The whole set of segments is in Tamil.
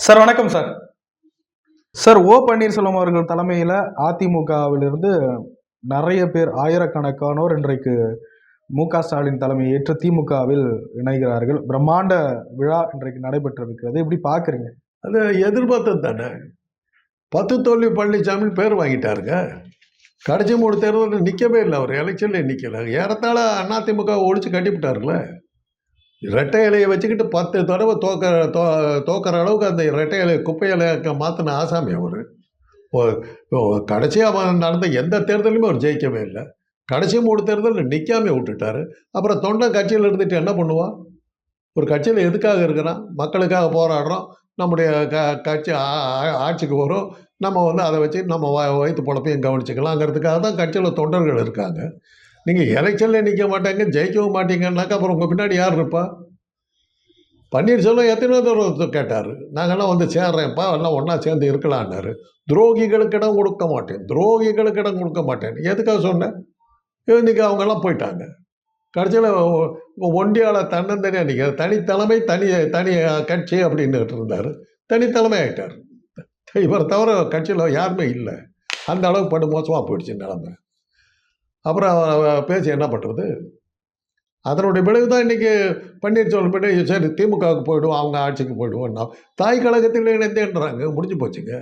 சார் வணக்கம் சார். சார் ஓ பன்னீர்செல்வம் அவர்கள் தலைமையில் அதிமுகவிலிருந்து நிறைய பேர் ஆயிரக்கணக்கானோர் இன்றைக்கு மு.க. ஸ்டாலின் தலைமையை ஏற்று திமுகவில் இணைகிறார்கள். பிரம்மாண்ட விழா இன்றைக்கு நடைபெற்றிருக்கிறது. எப்படி பார்க்குறீங்க? அது எதிர்பார்த்தது தானே. 10 தோல்வி பழனிசாமி பேர் வாங்கிட்டாருங்க. கடைசி 3 தேர்தலில் நிற்கவே இல்லை. அவர் எலெக்ஷன்லேயே நிற்கல. ஏறத்தாழ அதிமுக ஒழிச்சு கட்டிவிட்டார்ல. இரட்டை இலையை வச்சுக்கிட்டு 10 தடவை தோக்கிற அளவுக்கு அந்த இரட்டை இலையை குப்பை இலையை மாற்றின ஆசாமி அவர். கடைசியாக நடந்த எந்த தேர்தலையுமே அவர் ஜெயிக்கவே இல்லை. கடைசி 3 தேர்தலில் நிற்காம விட்டுட்டார். அப்புறம் தொண்டை கட்சியில் இருந்துட்டு என்ன பண்ணுவான்? ஒரு கட்சியில் எதுக்காக இருக்கிறான்? மக்களுக்காக போராடுறோம், நம்முடைய கட்சி ஆட்சிக்கு வரும், நம்ம அதை வச்சு நம்ம வயிற்று பொழப்பையும் கவனிச்சுக்கலாங்கிறதுக்காக தான் கட்சியில் தொண்டர்கள் இருக்காங்க. நீங்கள் எலெக்ஷனில் நிற்க மாட்டாங்க, ஜெயிக்கவும் மாட்டீங்கன்னாக்கா அப்புறம் உங்கள் பின்னாடி யார் இருப்பா? பன்னீர்செல்வம் எத்தனை தடவை கேட்டார், நாங்கள்லாம் சேர்றேன்ப்பா, எல்லாம் ஒன்றா சேர்ந்து இருக்கலான்னாரு. துரோகிகளுக்கு இடம் கொடுக்க மாட்டேன், துரோகிகளுக்கு இடம் கொடுக்க மாட்டேன். எதுக்காக சொன்னேன்? இன்றைக்கி அவங்கெல்லாம் போயிட்டாங்க. கடைசியில் ஒண்டியால் தன்னந்தனியாக நிற்க தனித்தலைமை தனி கட்சி அப்படின்னுட்டு இருந்தார். தனித்தலைமை ஆகிட்டார். இவர் தவிர கட்சியில் யாருமே இல்லை. அந்த அளவுக்கு படு மோசமாக போயிடுச்சு நிலைமை. அப்புறம் பேசி என்ன பண்ணுறது? அதனுடைய விளைவு தான் இன்றைக்கி பன்னீர்செல்வம் பண்ணி சரி திமுகவுக்கு போய்டுவோம், அவங்க ஆட்சிக்கு போய்டுவோம்னா தாய் கழகத்தில் இணைந்தேன்றாங்க. முடிஞ்சு போச்சுங்க.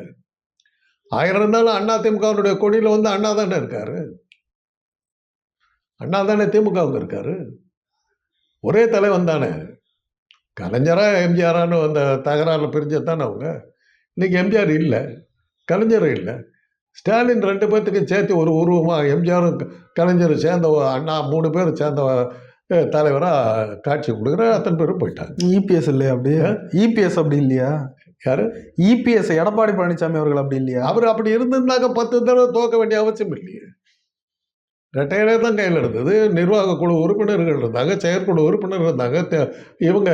1000 இருந்தாலும் அதிமுகவுடைய கொடியில் அண்ணா தானே இருக்கார். அண்ணா தானே திமுகவுக்கு இருக்கார். ஒரே தலைவன் தானே. கலைஞரா எம்ஜிஆரான்னு அந்த தகராறில் பிரிஞ்சது தானே அவங்க. இன்றைக்கி எம்ஜிஆர் இல்லை, கலைஞரும் இல்லை. ஸ்டாலின் 2 பேர்த்துக்கு சேர்த்து ஒரு உருவமாக எம்ஜிஆரும் கலைஞரும் சேர்ந்த அண்ணா 3 பேர் சேர்ந்த தலைவராக காட்சி கொடுக்குற அத்தனை பேரும் போயிட்டாங்க. இபிஎஸ் இல்லையா? அப்படியே இபிஎஸ் அப்படி இல்லையா? யார்? இபிஎஸ் எடப்பாடி பழனிசாமி அவர்கள் அப்படி இல்லையா? அவர் அப்படி இருந்திருந்தாக்க 10 தடவை தோக்க வேண்டிய அவசியம் இல்லையே. ரெட்டையிலே தான் கையில் இருந்தது. நிர்வாக குழு உறுப்பினர்கள் இருந்தாங்க, செயற்குழு உறுப்பினர் இருந்தாங்க, இவங்க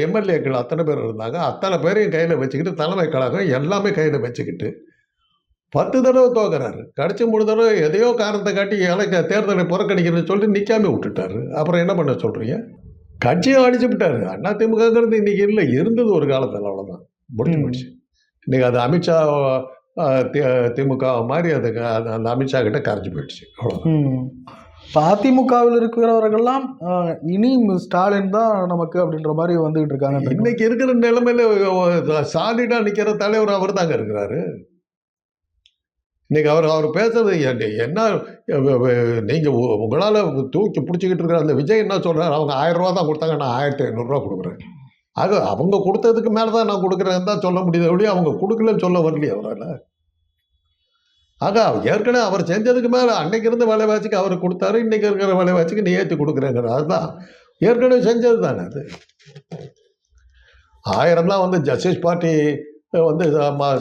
எம்எல்ஏக்கள் அத்தனை பேர் இருந்தாங்க. அத்தனை பேரையும் கையில் வச்சுக்கிட்டு தலைமை கழகம் எல்லாமே கையில் வச்சுக்கிட்டு 10 தடவை தோக்குறாரு. கடைசி 3 தடவை எதையோ காரணத்தை காட்டி தேர்தலை புறக்கணிக்கிறதுன்னு சொல்லிட்டு நிற்காம விட்டுட்டாரு. அப்புறம் என்ன பண்ண சொல்கிறீங்க? கட்சியை அடிச்சு விட்டாரு. அதிமுகங்கிறது இன்றைக்கி இல்லை, இருந்தது ஒரு காலத்தில், அவ்வளோதான், முடிஞ்சு போச்சு. இன்றைக்கி அது அமித்ஷா திமுக மாதிரி அதுக்கு அந்த அமித்ஷா கிட்ட கரைஞ்சி போயிடுச்சு, அவ்வளோதான். இப்போ அதிமுகவில் இருக்கிறவர்கள்லாம் இனி ஸ்டாலின் தான் நமக்கு அப்படின்ற மாதிரி வந்துகிட்டு இருக்காங்க. இன்னைக்கு இருக்கிற நிலைமையில சாலிடாக நிற்கிற தலைவர் அவர் தாங்க இருக்கிறாரு. இன்றைக்கி அவர் பேசுறது என்ன? நீங்கள் உங்களால் தூக்கி பிடிச்சிக்கிட்டு இருக்கிற அந்த விஜய் என்ன சொல்கிறார்? அவங்க 1000 ரூபா தான் கொடுத்தாங்க, நான் 1500 கொடுக்குறேன். ஆக அவங்க கொடுத்ததுக்கு மேலே தான் நான் கொடுக்குறேன்னு தான் சொல்ல முடியுது. அப்படியே அவங்க கொடுக்கலன்னு சொல்ல வரலையே அவரால். ஆக ஏற்கனவே அவர் செஞ்சதுக்கு மேலே அன்னைக்கு இருந்த விலைவாசிக்கு அவர் கொடுத்தாரு, இன்றைக்கி இருக்கிற விலைவாசிக்கு நீ ஏற்றி கொடுக்குறேங்கிற அதுதான் ஏற்கனவே செஞ்சது தானே. அது 1000 தான் ஜஸ்டிஸ் பார்ட்டி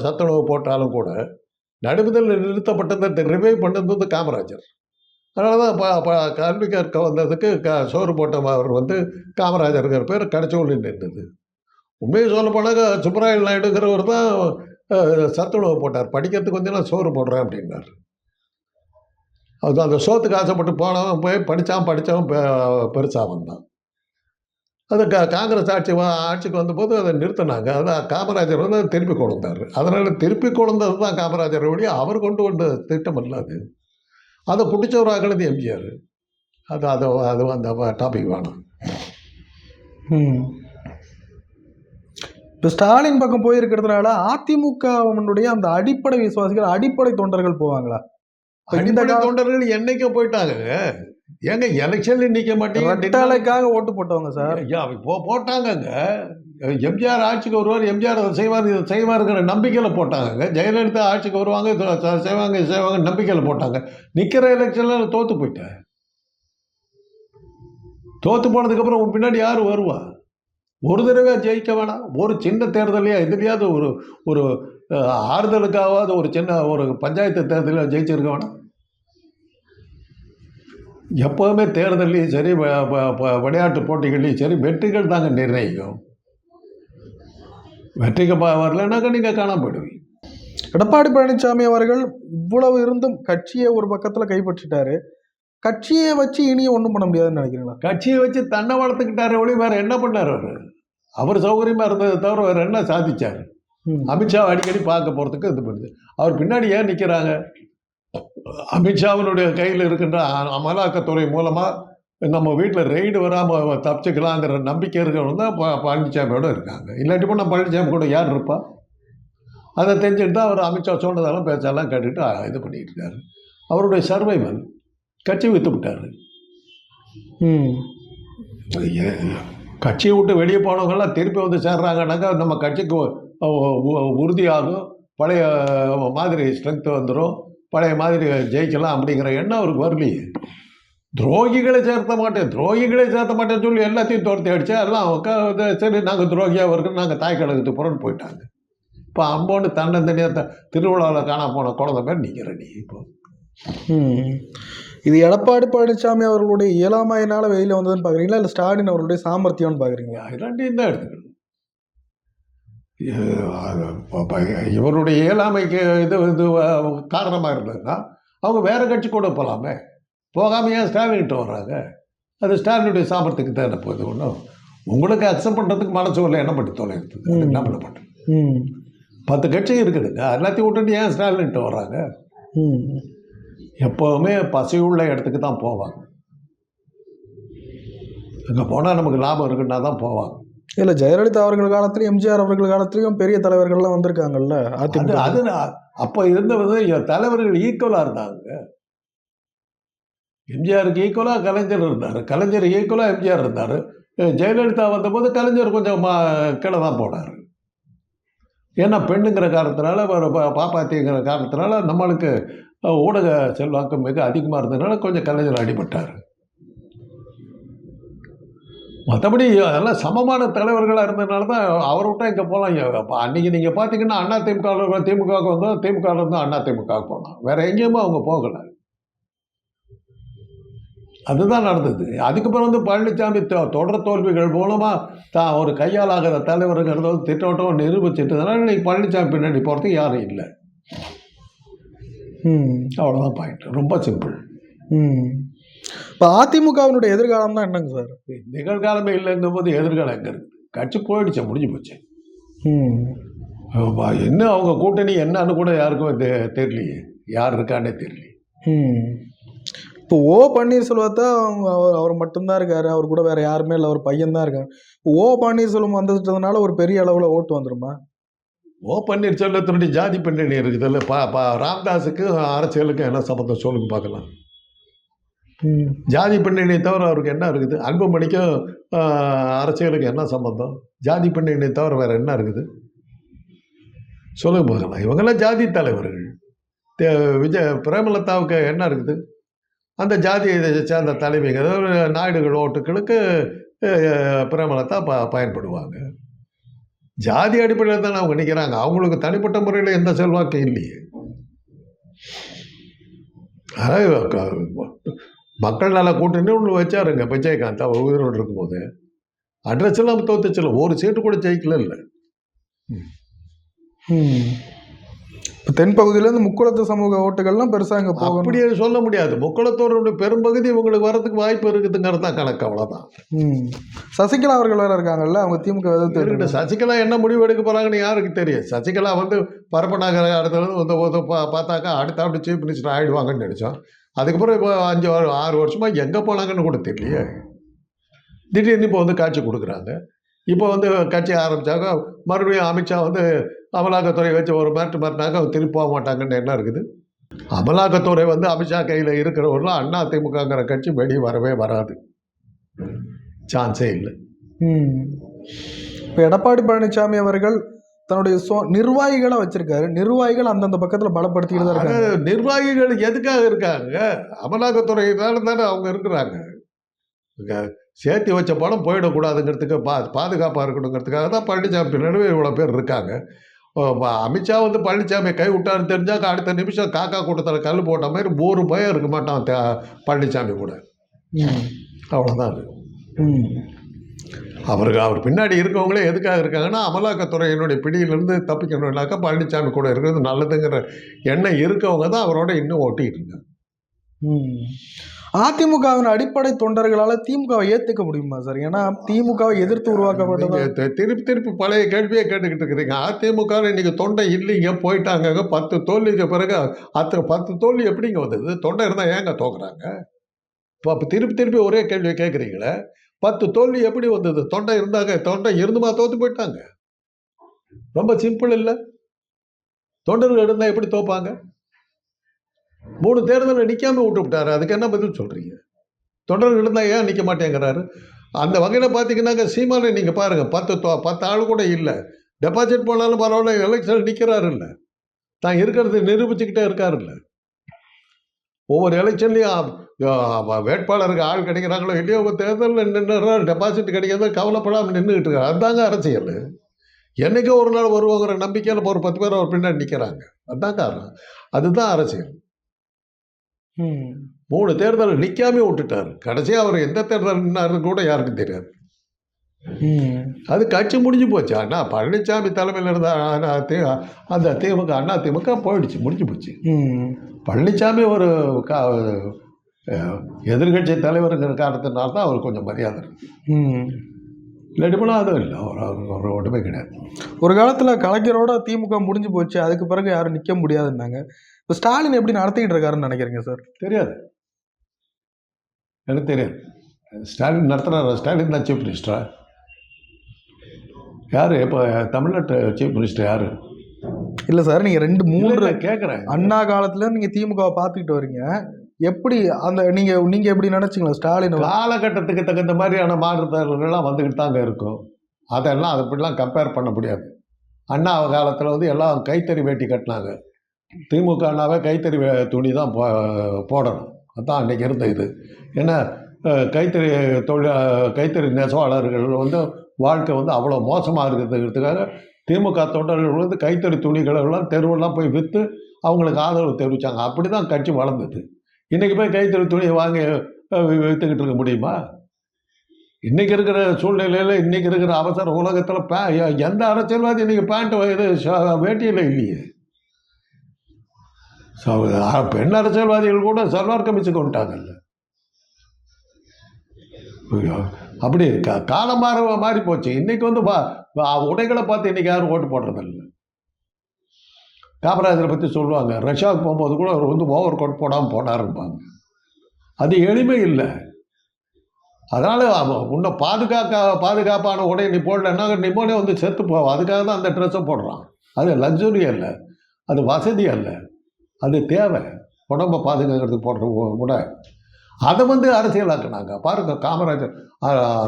சத்துணவு போட்டாலும் கூட நடுமுதல் நிறுத்தப்பட்டதை ரிவைவ் பண்ணது காமராஜர். அதனால தான் கல்வி கற்க வந்ததுக்கு சோறு போட்ட அவர் காமராஜருங்கிற பேர் கடைச்சோல் நின்றது. உண்மையை சொல்ல போனாக்க சுப்பராயல் நாயுடுங்கிறவர் தான் சத்துணவு போட்டார். படிக்கிறதுக்கு நான் சோறு போடுறேன் அப்படின்னார். அது அந்த சோத்துக்கு ஆசைப்பட்டு போனவன் போய் படித்தவன் பெருசாக வந்தான். அது காங்கிரஸ் ஆட்சிக்கு வந்தபோது அதை நிறுத்தினாங்க. அதான் காமராஜர் அதை திருப்பி கொண்டு வந்தார். அதனால் திருப்பி கொண்டது தான் காமராஜர் வழியாக அவர் கொண்டு வந்த திட்டம் இல்லை அது. அதை பிடிச்சவராகிறது எம்ஜிஆர். அது அந்த டாபிக் வேணும். இப்போ ஸ்டாலின் பக்கம் போயிருக்கிறதுனால அதிமுகவுடைய அந்த அடிப்படை விசுவாசிகள், அடிப்படை தொண்டர்கள் போவாங்களா? அடிப்படை தொண்டர்கள் என்னைக்கோ போயிட்டாங்க. ஏங்க எலெக்ஷன்ல நிற்க மாட்டேங்காக ஓட்டு போட்டவங்க சார் போட்டாங்கங்க. எம்ஜிஆர் ஆட்சிக்கு வருவார், எம்ஜிஆர் அதை செய்வாருங்கிற நம்பிக்கையில் போட்டாங்க. ஜெயலலிதா ஆட்சிக்கு வருவாங்க, செய்வாங்க நம்பிக்கையில் போட்டாங்க. நிற்கிற எலெக்ஷனில் தோற்று போயிட்டேன். தோற்று போனதுக்கப்புறம் உன் பின்னாடி யார் வருவா? ஒரு தடவை ஜெயிக்க வேணாம், ஒரு சின்ன தேர்தலையா எதுலையாவது ஒரு ஆறுதலுக்காவது ஒரு பஞ்சாயத்து தேர்தலில் ஜெயிச்சிருக்க வேணாம். எப்போதுமே தேர்தலையும் சரி விளையாட்டு போட்டிகள்லையும் சரி வெற்றிகள் தாங்க நிர்ணயிக்கும். வெற்றிக்கு வரலன்னாக்கா நீங்கள் காணாம போயிடுவீங்க. எடப்பாடி பழனிசாமி அவர்கள் இவ்வளவு இருந்தும் கட்சியை ஒரு பக்கத்தில் கைப்பற்றிட்டாரு. கட்சியை வச்சு இனியும் ஒன்றும் பண்ண முடியாதுன்னு நினைக்கிறீங்களா? கட்சியை வச்சு தன்னை வளர்த்துக்கிட்டாரு ஒளி வேறு என்ன பண்ணார்? அவர் சௌகரியமாக இருந்ததை தவிர வேறு என்ன சாதிச்சார்? அமித்ஷா அடிக்கடி பார்க்க போகிறதுக்கு இது பண்ணுது. அவர் பின்னாடி ஏன் நிற்கிறாங்க? அமித்ஷாவினுடைய கையில் இருக்கின்ற அமலாக்கத்துறை மூலமாக நம்ம வீட்டில் ரெய்டு வராமல் தப்பிச்சுக்கலாங்கிற நம்பிக்கை இருக்கிறவங்க தான் பழனிசாமியோட இருக்காங்க. இல்லாட்டி போனால் நம்ம பழனிசாமி கூட யார் இருப்பா? அதை தெரிஞ்சுட்டு தான் அவர் அமித்ஷா சொன்னதெல்லாம் பேச்செல்லாம் கேட்டுட்டு இது பண்ணிட்டு இருக்காரு. அவருடைய சர்வைவல் கட்சி விற்று விட்டார். கட்சியை விட்டு வெளியே போனவங்கெல்லாம் திருப்பி வந்து சேர்றாங்கன்னாக்கா நம்ம கட்சிக்கு உறுதியாகும், பழைய மாதிரி ஸ்ட்ரென்த் வந்துடும், பழைய மாதிரி ஜெயிக்கலாம் அப்படிங்கிற எண்ணம் அவருக்கு வரலையே. துரோகிகளை சேர்த்த மாட்டேன்னு சொல்லி எல்லாத்தையும் துரத்தி அடித்தா எல்லாம் சரி நாங்கள் துரோகியாக இருக்கிறோம், நாங்கள் தாய் கழகத்துக்கு புறன்னு போயிட்டாங்க. இப்போ அம்போன்னு தன்னந்தனியாக திருவிழாவில் காணா போன குழந்தை பேர் நிற்கிற நீ இப்போ. இது எடப்பாடி பழனிசாமி அவர்களுடைய இயலாமையினால வெளியில் வந்ததுன்னு பார்க்குறீங்களா, இல்லை ஸ்டாலின் அவர்களுடைய சாமர்த்தியம்னு பார்க்குறீங்களா? ரெண்டையும் தான் எடுத்துக்கணும். இவருடைய இயலாமைக்கு இது காரணமாக இருந்ததுன்னா அவங்க வேற கட்சி கூட போகலாமே. போகாமல் ஏன் ஸ்டாலின்கிட்ட வர்றாங்க? அது ஸ்டாலினுடைய சாமர்த்தியத்துக்கு தான் போகுது. ஒன்றும் உங்களுக்கு அக்செப்ட் பண்ணுறதுக்கு மனசு இல்லை, என்ன பண்ணி தொலைகிறது? என்ன பண்ண மாட்டேன். 10 கட்சி இருக்குதுங்க, எல்லாத்தையும் விட்டுட்டு ஏன் ஸ்டாலின்கிட்ட வர்றாங்க? எப்போவுமே பசியுள்ள இடத்துக்கு தான் போவாங்க. அங்கே போனால் நமக்கு லாபம் இருக்குன்னா தான் போவாங்க. இல்லை, ஜெயலலிதா அவர்கள் காலத்துலையும் எம்ஜிஆர் அவர்கள் காலத்துலையும் பெரிய தலைவர்கள்லாம் வந்திருக்காங்கல்ல. அது அப்போ இருந்தது தலைவர்கள் ஈக்குவலாக இருந்தாங்க. எம்ஜிஆருக்கு ஈக்குவலாக கலைஞர் இருந்தார், கலைஞர் ஈக்குவலாக எம்ஜிஆர் இருந்தார். ஜெயலலிதா வந்தபோது கலைஞர் கொஞ்சம் கீழே தான் போனார். ஏன்னா பெண்ணுங்கிற காரணத்தினால, பாப்பாத்திங்கிற காரணத்தினால நம்மளுக்கு ஊடக செல்வாக்கம் மிக அதிகமாக இருந்ததுனால கொஞ்சம் கலைஞர் அடிபட்டார். மற்றபடி அதெல்லாம் சமமான தலைவர்களாக இருந்ததுனால தான் அவரை விட்டால் இங்கே போகலாம். அப்போ அன்றைக்கி நீங்கள் பார்த்தீங்கன்னா திமுகவுக்கு வந்தோம், திமுகவில் இருந்தோம் அதிமுகவுக்கு போனோம். வேறு எங்கேயுமே அவங்க போகலை. அதுதான் நடந்தது. அதுக்கப்புறம் வந்து பழனிசாமி தொடர் தோல்விகள் மூலமாக தான் ஒரு கையாலாகிற தலைவருங்கிறத திட்டவட்டம் நிரூபிச்சிட்டதுனால இன்னைக்கு பழனிசாமி பின்னாடி போகிறதுக்கு யாரும் இல்லை. அவ்வளோதான் பாயிண்ட். ரொம்ப சிம்பிள். இப்போ அதிமுகவினுடைய எதிர்காலம் தான் என்னங்க சார்? நிகழ்காலமே இல்லைங்கும் போது எதிர்காலம் எங்கே இருக்குது? கட்சி போயிடுச்சு, முடிஞ்சு போச்சு. என்ன அவங்க கூட்டணி என்னன்னு கூட யாருக்கும் தெரியலையே, யார் இருக்கானே தெரியலையே. இப்போ ஓ பன்னீர்செல்வத்தை அவர் மட்டும்தான் இருக்காரு, அவர் கூட வேற யாருமே இல்லை, அவர் பையன் தான் இருக்காரு. ஓ பன்னீர்செல்வம் வந்துட்டதுனால ஒரு பெரிய அளவில் ஓட்டு வந்துருமா? ஓ பன்னீர்செல்வத்தினுடைய ஜாதி பின்னணி இருக்குது இல்லை. ராம்தாஸுக்கு அரசியலுக்கும் என்ன சம்மந்தம் சொல்லுங்க பார்க்கலாம். ஜாதி பின்னணியை தவிர அவருக்கு என்ன இருக்குது? அன்புமணிக்கும் அரசியலுக்கு என்ன சம்பந்தம்? ஜாதி பின்னணியை தவிர வேறு என்ன இருக்குது சொல்லுங்க பார்க்கலாம். இவங்கெல்லாம் ஜாதி தலைவர்கள். பிரேமலதாவுக்கு என்ன இருக்குது? அந்த ஜாதியை சேர்ந்த தலைவிகள் நாயுடுகள் ஓட்டுகளுக்கு பிரேமலதா பயன்படுவாங்க. ஜாதி அடிப்படையில் தானே அவங்க நிற்கிறாங்க. அவங்களுக்கு தனிப்பட்ட முறையில் எந்த செல்வாக்கும் இல்லையே. மக்கள் நல கூட்டணி ஒன்று வச்சாருங்க விஜயகாந்த் அவர் உயிரோடு இருக்கும்போது. அட்ரஸ் எல்லாம் தோத்துச்சில்ல, ஒரு சீட்டு கூட ஜெயிக்கல. இல்லை இப்போ தென்பகுதியிலேருந்து முக்குளத்து சமூக ஓட்டுகள்லாம் பெருசாக இங்கே போகும் அப்படியே சொல்ல முடியாது. முக்குளத்தோருடைய பெரும்பகுதி இவங்களுக்கு வர்றதுக்கு வாய்ப்பு இருக்குதுங்கிறது தான் கணக்கு, அவ்வளோதான். சசிகலா அவர்கள் வேறு இருக்காங்கல்ல, அவங்க திமுக எதிர்த்து. சசிகலா என்ன முடிவு எடுக்க போகிறாங்கன்னு யாருக்கு தெரியும்? சசிகலா வந்து பரப்பநாகர இடத்துல வந்து பார்த்தாக்கா அடுத்த அப்படி சீஃப் மினிஸ்டர் ஆகிடுவாங்கன்னு நினச்சோம். அதுக்கப்புறம் இப்போ 5-6 வருஷமாக எங்கே போனாங்கன்னு கூட தெரியலையே. திடீர்னு இப்போ வந்து காட்சி கொடுக்குறாங்க. இப்போ வந்து கட்சி ஆரம்பித்தாக்க மறுபடியும் அமித்ஷா வந்து அமலாக்கத்துறை வச்சு ஒரு மிரட்டினாக்க அவங்க திருப்பி போக மாட்டாங்கன்னு என்ன இருக்குது? அமலாக்கத்துறை வந்து அமித்ஷா கையில் இருக்கிறவர்களும் அதிமுகங்கிற கட்சி வெளியே வரவே வராது, சான்ஸே இல்லை. இப்போ எடப்பாடி பழனிசாமி அவர்கள் தன்னுடைய நிர்வாகிகளை வச்சிருக்காரு. நிர்வாகிகள் அந்தந்த பக்கத்தில் பலப்படுத்திக்கிட்டு தான் இருக்காங்க. நிர்வாகிகள் எதுக்காக இருக்காங்க? அமலாக்கத்துறையினால தானே அவங்க இருக்கிறாங்க. சேர்த்து வச்ச பணம் போயிடக்கூடாதுங்கிறதுக்கு பாதுகாப்பாக இருக்கணுங்கிறதுக்காக தான் பழனிசாமி பின்னாடி இவ்வளோ பேர் இருக்காங்க. அமித்ஷா வந்து பழனிசாமி கை விட்டாருன்னு தெரிஞ்சாக்க அடுத்த நிமிஷம் காக்கா கூட்டத்தில் கல் போட்ட மாதிரி ஒரு பயம் இருக்க மாட்டான் பழனிசாமி கூட. அவ்வளோதான் அது. அவர் பின்னாடி இருக்கவங்களே எதுக்காக இருக்காங்கன்னா அமலாக்கத்துறையினுடைய பிடியிலேருந்து தப்பிக்கணும்னாக்கா பழனிசாமி கூட இருக்கிறது நல்லதுங்கிற எண்ணம் இருக்கவங்க தான் அவரோட இன்னும் ஓட்டிகிட்டு இருக்காங்க. ம். அதிமுகவின் அடிப்படை தொண்டர்களால திமுகவை ஏத்துக்க முடியுமா சார்? ஏன்னா திமுகவை எதிர்த்து உருவாக்கப்பட்டதா? நீங்க திருப்பி திருப்பி பழைய கேள்வியே கேட்டுக்கிட்டு இருக்கிறீங்க. அதிமுகவில் இன்னைக்கு தொண்டை இல்லைங்க, போயிட்டாங்க. 10 தோல்விக்கு பிறகு 10 தோல்வி எப்படிங்க வந்தது? தொண்டை இருந்தா ஏங்க தோக்குறாங்க? அப்ப திருப்பி திருப்பி ஒரே கேள்வியை கேட்குறீங்களே. 10 தோல்வி எப்படி வந்தது? தொண்டை இருந்தாங்க. தொண்டை இருந்துமா தோத்து போயிட்டாங்க? ரொம்ப சிம்பிள் இல்ல? தொண்டர்கள் இருந்தா எப்படி தோப்பாங்க? 3 தேர்தல்ல நிக்காம விட்டுப்புட்டாரு. அதுக்கு என்ன பதில் சொல்றீங்க? தொண்டர்கள் இருந்தா ஏன் நிக்க மாட்டேங்கிறாரு? அந்த வகையில பார்த்தீங்கன்னாக்க சீமானை நீங்க பாருங்க. 10 ஆள் கூட இல்ல. டெபாசிட் போனாலும் பரவாயில்ல, எலெக்ஷன்ல நிக்கிறாருல்ல. தான் இருக்கிறத நிரூபிச்சுக்கிட்டே இருக்காருல்ல. ஒவ்வொரு எலெக்ஷன்லயும் வேட்பாளருக்கு ஆள் கிடைக்கிறாங்களோ இல்லையோ, தேர்தலில் நின்றுறாரு, டெபாசிட் கிடைக்காத கவலைப்படாமல் நின்றுக்கிட்டு இருக்காரு. அதுதாங்க அரசியல். என்னைக்கோ ஒரு நாள் வருவாங்கிற நம்பிக்கையில் ஒரு 10 பேர் அவர் பின்னாடி நிற்கிறாங்க. அதுதான் காரணம். அதுதான் அரசியல். 3 தேர்தல் நிற்காமே விட்டுட்டாரு. கடைசியாக அவர் எந்த தேர்தல் நின்னாருன்னு கூட யாருக்கும் தெரியாது. அது கட்சி முடிஞ்சு போச்சு. அண்ணா பழனிசாமி தலைமையில் இருந்த அந்த திமுக அண்ணா திமுக போயிடுச்சு, முடிஞ்சு போச்சு. பழனிசாமி ஒரு எதிர்கட்சி தலைவருங்கிற காரணத்தினால தான் அவர் கொஞ்சம் மரியாதை இருக்கு. இல்லாட்டிப்பெல்லாம் அதுவும் இல்லை. அவர் ஒன்றுமே கிடையாது. ஒரு காலத்தில் கலைஞரோட திமுக முடிஞ்சு போச்சு, அதுக்கு பிறகு யாரும் நிற்க முடியாதுன்னாங்க. இப்போ ஸ்டாலின் எப்படி நடத்திக்கிட்டு இருக்காருன்னு நினைக்கிறீங்க சார்? தெரியாது, எனக்கு தெரியாது. ஸ்டாலின் நடத்துகிறாரா? ஸ்டாலின் தான் சீஃப் மினிஸ்டரா? யார் இப்போ தமிழ்நாட்டு சீஃப் மினிஸ்டர் யார்? இல்லை சார், நீங்கள் 2-3 கேட்குறேன். அண்ணா காலத்தில் நீங்கள் திமுகவை பார்த்துக்கிட்டு வரீங்க. எப்படி அந்த நீங்கள் எப்படி நினச்சிங்களா ஸ்டாலின்? காலகட்டத்துக்கு தகுந்த மாதிரியான மாற்றுத்திறனாளிகள்லாம் வந்துக்கிட்டு தாங்க இருக்கும். அதெல்லாம் அது இப்படிலாம் கம்பேர் பண்ண முடியாது. அண்ணா காலத்தில் வந்து எல்லாம் கைத்தறி வேட்டி கட்டினாங்க. திமுக அண்ணாவே கைத்தறி துணி தான் போடணும். அதுதான் அன்றைக்கி இருந்த இது. ஏன்னா கைத்தறி நெசவாளர்கள் வந்து வாழ்க்கை வந்து அவ்வளோ மோசமாக இருக்கிறதுக்காக திமுக தொண்டர்கள் வந்து கைத்தறி துணிகளெல்லாம் தெருவெல்லாம் போய் விற்று அவங்களுக்கு ஆதரவு தெரிவித்தாங்க. அப்படி தான் கட்சி வளர்ந்தது. இன்றைக்கி போய் கைத்தறி துணியை வாங்கி விற்றுக்கிட்டு இருக்க முடியுமா? இன்றைக்கி இருக்கிற சூழ்நிலையில், இன்றைக்கி இருக்கிற அவசர உலகத்தில் எந்த அரசியல்வாதி இன்றைக்கி பேண்ட் இது வேட்டியில் இல்லையே. பெண் அரசியல்வாதிகள் கூட சல்வார் கமிச்சு கொண்டுட்டாங்கல்ல. அப்படி காலம் மாறி போச்சு. இன்றைக்கி வந்து உடைகளை பார்த்து இன்றைக்கி யாரும் ஓட்டு போடுறதில்ல. காமராஜரை பற்றி சொல்லுவாங்க, ரஷ்யாவுக்கு போகும்போது கூட அவர் வந்து ஓவர் கோட் போடாமல் போனாருப்பாங்க. அது எளிமை இல்லை. அதனால் உன்னை பாதுகாப்பான உடை நீ போடலன்னா நிமோனியா வந்து செத்து போவோம். அதுக்காக தான் அந்த ட்ரெஸ்ஸை போடுறான். அது லக்ஸுரி அல்ல, அது வசதி அல்ல, அது தேவை. உடம்பை பாதுகாக்கிறதுக்கு போடுற உடை. அதை வந்து அரசியலாக்குனாங்க. பாருங்க, காமராஜர்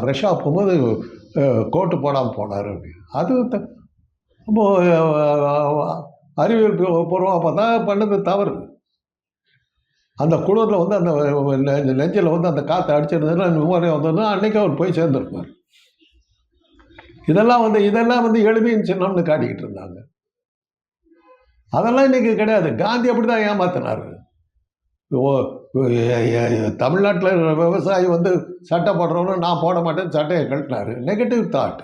ரஷ்யா போகும்போது கோட்டு போடாமல் போனார் அப்படின்னு. அது அறிவியல் பூர்வமாக பார்த்தா பண்ணது தவறு. அந்த குளிரில் வந்து அந்த நெஞ்சில் வந்து அந்த காற்றை அடிச்சிருந்ததுன்னா நிம்மதியாக வந்ததுன்னா அன்றைக்கி அவர் போய் சேர்ந்துருப்பார். இதெல்லாம் வந்து எளிமையின் சின்னம்னு காட்டிக்கிட்டு இருந்தாங்க. அதெல்லாம் இன்றைக்கி கிடையாது. காந்தி அப்படி தான் ஏமாத்தினார். தமிழ்நாட்டில் விவசாயி வந்து சட்டை போடுறவனு நான் போட மாட்டேன்னு சட்டையை கழட்டினார். Negative thought.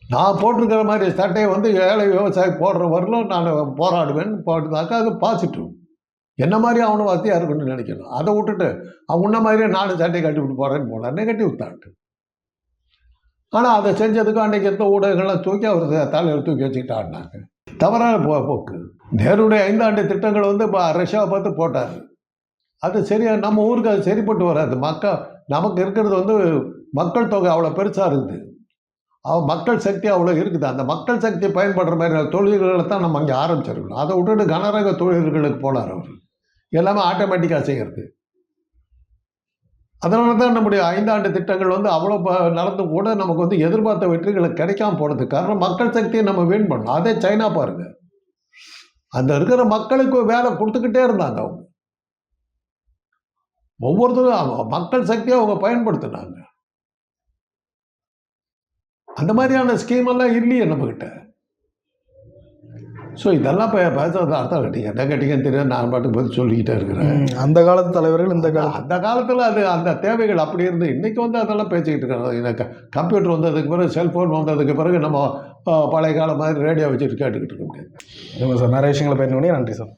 நான் போட்டிருக்கிற மாதிரி சட்டையை வந்து ஏழை விவசாயி போடுற வரலும் நான் போராடுவேன் போட்டதாக்கா அது பாசிட்டிவ். என்ன மாதிரி அவனும் வசதியாக இருக்குன்னு நினைக்கணும். அதை விட்டுட்டு அவன் உன்ன மாதிரியே நானும் சட்டையை கட்டி விட்டு போகிறேன்னு போனார். Negative thought. ஆனால் அதை செஞ்சதுக்கு அன்றைக்கி இருந்த ஊடகங்கள்லாம் தூக்கி அவர் தலையில் தூக்கி வச்சுக்கிட்டு ஆடினாங்க. தவறான போக்கு. நேருடைய 5 ஆண்டு திட்டங்களை வந்து ரஷ்யாவை பார்த்து போட்டார். அது சரியாக நம்ம ஊருக்கு அது சரிப்பட்டு வராது. நமக்கு இருக்கிறது வந்து மக்கள் தொகை அவ்வளோ பெருசாக இருக்குது. மக்கள் சக்தி அவ்வளோ இருக்குது. அந்த மக்கள் சக்தியை பயன்படுற மாதிரி தொழில்களை தான் நம்ம அங்கே ஆரம்பிச்சிருக்கணும். அதை விட்டுட்டு கனரக தொழில்களுக்கு போனார் அவர். எல்லாமே ஆட்டோமேட்டிக்காக செய்கிறது. அதனால தான் நம்முடைய 5 ஆண்டு திட்டங்கள் வந்து அவ்வளோ நடந்து கூட நமக்கு வந்து எதிர்பார்த்த வெற்றிகளை கிடைக்காம போனதுக்கு காரணம் மக்கள் சக்தியை நம்ம வீண் பண்ணோம். அதே சைனா பாருங்க, அந்த இருக்கிற மக்களுக்கு வேலை கொடுத்துக்கிட்டே இருந்தாங்க. அவங்க ஒவ்வொருத்தரும் மக்கள் சக்தியை அவங்க பயன்படுத்தினாங்க. அந்த மாதிரியான ஸ்கீமெல்லாம் இல்லையே நம்மக்கிட்ட. ஸோ இதெல்லாம் பேசுறது அர்த்தம் கட்டிங்க, என்ன கட்டிங்கன்னு தெரியாது. நான் பாட்டுக்கு பதில் சொல்லிக்கிட்டே இருக்கிறேன். அந்த காலத்து தலைவர்கள் அந்த காலத்தில் அது அந்த தேவைகள் அப்படி இருந்து இன்றைக்கி வந்து அதெல்லாம் பேசிக்கிட்டு இருக்கிறோம். எனக்கு கம்ப்யூட்டர் வந்ததுக்கு பிறகு, செல்ஃபோன் வந்ததுக்கு பிறகு நம்ம பழைய காலம் மாதிரி ரேடியோ வச்சுட்டு கேட்டுக்கிட்டு இருக்க முடியாது. சார், நிறைய விஷயங்களை பேச முடியும். நன்றி சார்.